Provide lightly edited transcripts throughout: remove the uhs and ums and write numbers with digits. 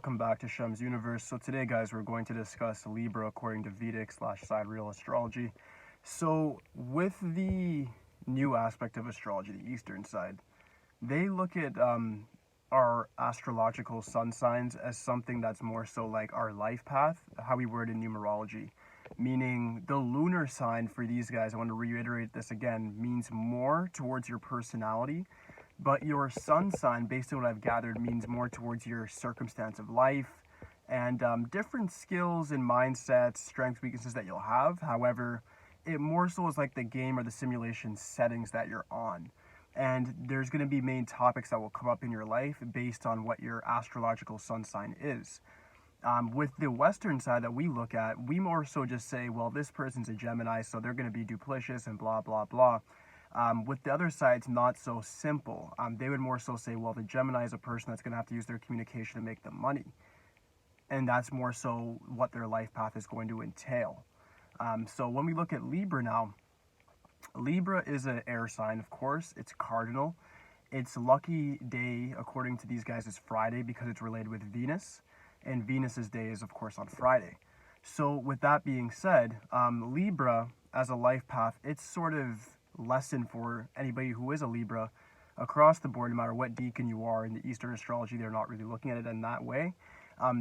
welcome back to Shemsuniverse. So today, guys, we're going to discuss Libra according to Vedic/Sidereal astrology. So with the new aspect of astrology, the Eastern side, they look at our astrological sun signs as something that's more so like our life path, how we word in numerology. Meaning the lunar sign for these guys, I want to reiterate this again, means more towards your personality. But your sun sign, based on what I've gathered, means more towards your circumstance of life and different skills and mindsets, strengths, weaknesses that you'll have. However, it more so is like the game or the simulation settings that you're on. And there's going to be main topics that will come up in your life based on what your astrological sun sign is. With the Western side that we look at, we more so just say, well, this person's a Gemini, so they're going to be duplicitous and blah, blah, blah. With the other side, it's not so simple. They would more so say, well, the Gemini is a person that's going to have to use their communication to make them money. And that's more so what their life path is going to entail. So when we look at Libra now, Libra is an air sign, of course. It's cardinal. Its lucky day, according to these guys, is Friday because it's related with Venus. And Venus's day is, of course, on Friday. So with that being said, Libra, as a life path, it's sort of lesson for anybody who is a Libra across the board, no matter what deacon you are in the Eastern astrology. They're not really looking at it in that way.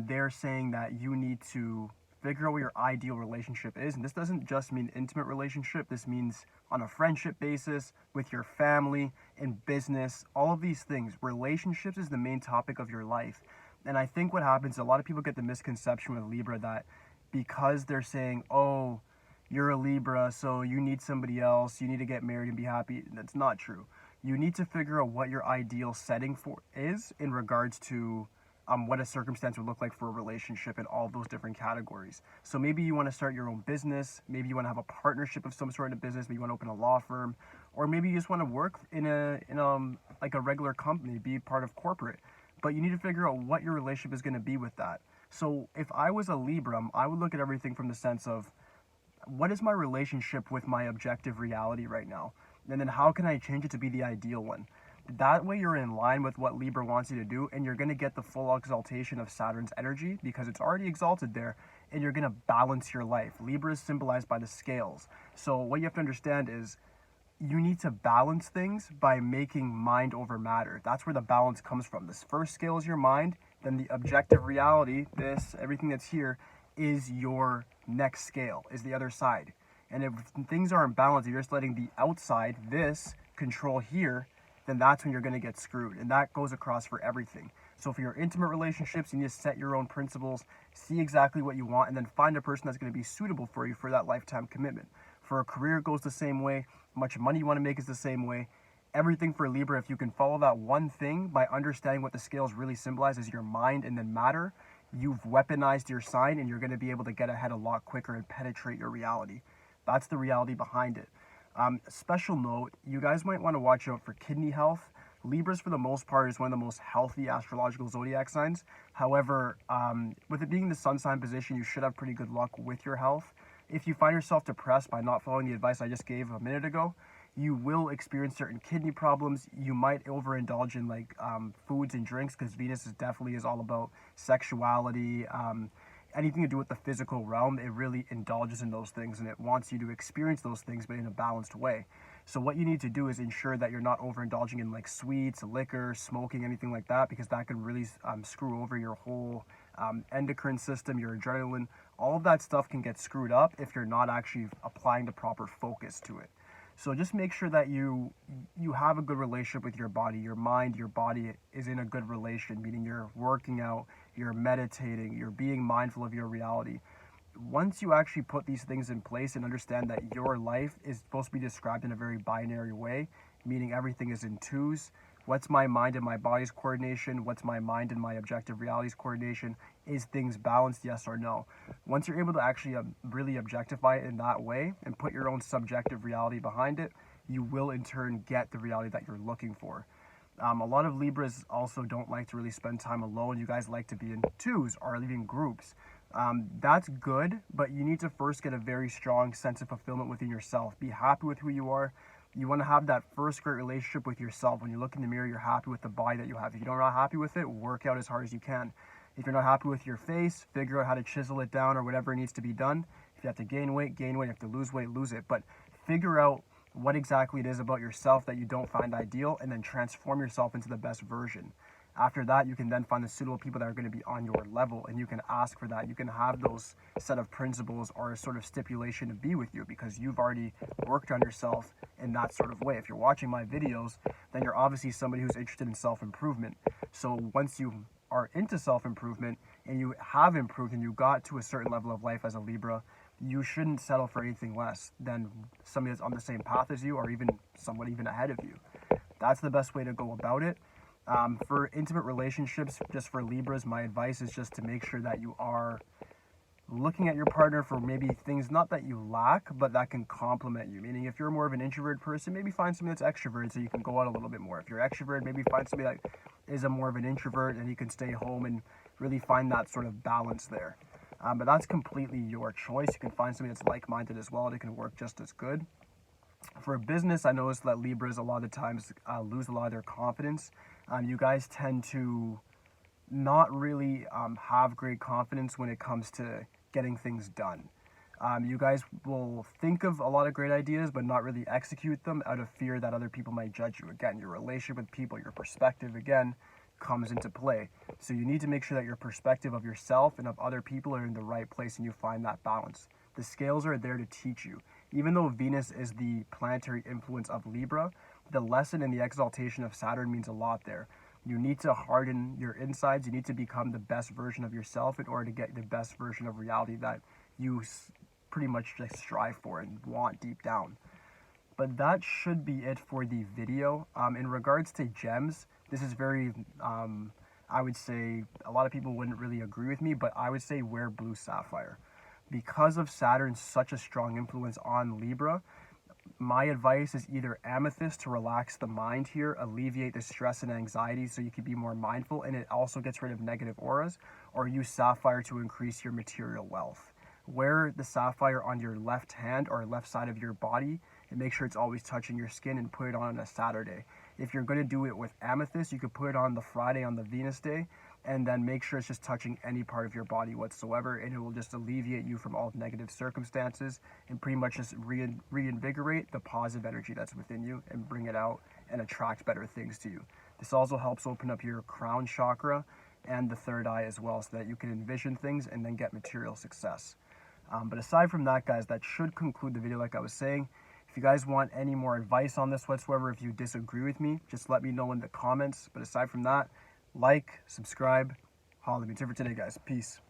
They're saying that you need to figure out what your ideal relationship is. And this doesn't just mean intimate relationship. This means on a friendship basis, with your family, in business, all of these things. Relationships is the main topic of your life. And I think what happens, a lot of people get the misconception with Libra that because they're saying, oh, you're a Libra, so you need somebody else, you need to get married and be happy. That's not true. You need to figure out what your ideal setting for is in regards to what a circumstance would look like for a relationship in all those different categories. So maybe you want to start your own business, maybe you want to have a partnership of some sort in a business, maybe you want to open a law firm, or maybe you just want to work in a like a regular company, be part of corporate. But you need to figure out what your relationship is going to be with that. So if I was a Libra, I would look at everything from the sense of, what is my relationship with my objective reality right now? And then how can I change it to be the ideal one? That way you're in line with what Libra wants you to do, and you're going to get the full exaltation of Saturn's energy because it's already exalted there, and you're going to balance your life. Libra is symbolized by the scales. So what you have to understand is you need to balance things by making mind over matter. That's where the balance comes from. This first scale is your mind, then the objective reality, everything that's here, is your next scale, is the other side. And if things aren't balanced, if you're just letting the outside, this, control here, then that's when you're going to get screwed. And that goes across for everything. So for your intimate relationships, you need to set your own principles, see exactly what you want, and then find a person that's going to be suitable for you for that lifetime commitment. For a career, it goes the same way. How much money you want to make is the same way. Everything for Libra, if you can follow that one thing by understanding what the scales really symbolize as your mind and then matter, you've weaponized your sign and you're going to be able to get ahead a lot quicker and penetrate your reality. That's the reality behind it. Special note, you guys might want to watch out for kidney health. Libras, for the most part, is one of the most healthy astrological zodiac signs. However, with it being the sun sign position, you should have pretty good luck with your health. If you find yourself depressed by not following the advice I just gave a minute ago, you will experience certain kidney problems. You might overindulge in like foods and drinks, because Venus definitely is all about sexuality, anything to do with the physical realm. It really indulges in those things and it wants you to experience those things, but in a balanced way. So what you need to do is ensure that you're not overindulging in like sweets, liquor, smoking, anything like that, because that can really screw over your whole endocrine system, your adrenaline. All of that stuff can get screwed up if you're not actually applying the proper focus to it. So just make sure that you have a good relationship with your body. Your mind, your body is in a good relation, meaning you're working out, you're meditating, you're being mindful of your reality. Once you actually put these things in place and understand that your life is supposed to be described in a very binary way, meaning everything is in twos. What's my mind and my body's coordination? What's my mind and my objective reality's coordination? Is things balanced, yes or no? Once you're able to actually really objectify it in that way and put your own subjective reality behind it, you will in turn get the reality that you're looking for. A lot of Libras also don't like to really spend time alone. You guys like to be in twos or even groups. That's good, but you need to first get a very strong sense of fulfillment within yourself. Be happy with who you are. You want to have that first great relationship with yourself. When you look in the mirror, you're happy with the body that you have. If you're not happy with it, work out as hard as you can. If you're not happy with your face, figure out how to chisel it down or whatever needs to be done. If you have to gain weight, gain weight. If you have to lose weight, lose it. But figure out what exactly it is about yourself that you don't find ideal, and then transform yourself into the best version. After that, you can then find the suitable people that are going to be on your level, and you can ask for that. You can have those set of principles or a sort of stipulation to be with you, because you've already worked on yourself in that sort of way. If you're watching my videos, then you're obviously somebody who's interested in self-improvement. So once you are into self-improvement and you have improved and you got to a certain level of life as a Libra, you shouldn't settle for anything less than somebody that's on the same path as you, or even someone even ahead of you. That's the best way to go about it. For intimate relationships, just for Libras, my advice is just to make sure that you are looking at your partner for maybe things not that you lack, but that can complement you. Meaning, if you're more of an introverted person, maybe find somebody that's extroverted so you can go out a little bit more. If you're extroverted, maybe find somebody that is a more of an introvert and you can stay home and really find that sort of balance there. But that's completely your choice. You can find somebody that's like-minded as well. It can work just as good. For business, I noticed that Libras a lot of times lose a lot of their confidence. You guys tend to not really have great confidence when it comes to getting things done. You guys will think of a lot of great ideas, but not really execute them out of fear that other people might judge you. Again, your relationship with people, your perspective, again, comes into play. So you need to make sure that your perspective of yourself and of other people are in the right place, and you find that balance. The scales are there to teach you. Even though Venus is the planetary influence of Libra, the lesson in the exaltation of Saturn means a lot there. You need to harden your insides. You need to become the best version of yourself in order to get the best version of reality that you pretty much just strive for and want deep down. But that should be it for the video. In regards to gems, this is very, I would say, a lot of people wouldn't really agree with me, but I would say wear blue sapphire. Because of Saturn's such a strong influence on Libra, my advice is either amethyst to relax the mind here, alleviate the stress and anxiety so you can be more mindful, and it also gets rid of negative auras, or use sapphire to increase your material wealth. Wear the sapphire on your left hand or left side of your body, and make sure it's always touching your skin, and put it on a Saturday. If you're going to do it with amethyst, you could put it on the Friday on the Venus day, and then make sure it's just touching any part of your body whatsoever, and it will just alleviate you from all negative circumstances and pretty much just reinvigorate the positive energy that's within you and bring it out and attract better things to you. This also helps open up your crown chakra and the third eye as well, so that you can envision things and then get material success. But aside from that, guys, that should conclude the video. Like I was saying, if you guys want any more advice on this whatsoever, if you disagree with me, just let me know in the comments. But aside from that, like, subscribe, holla at me. That's it for today, guys. Peace.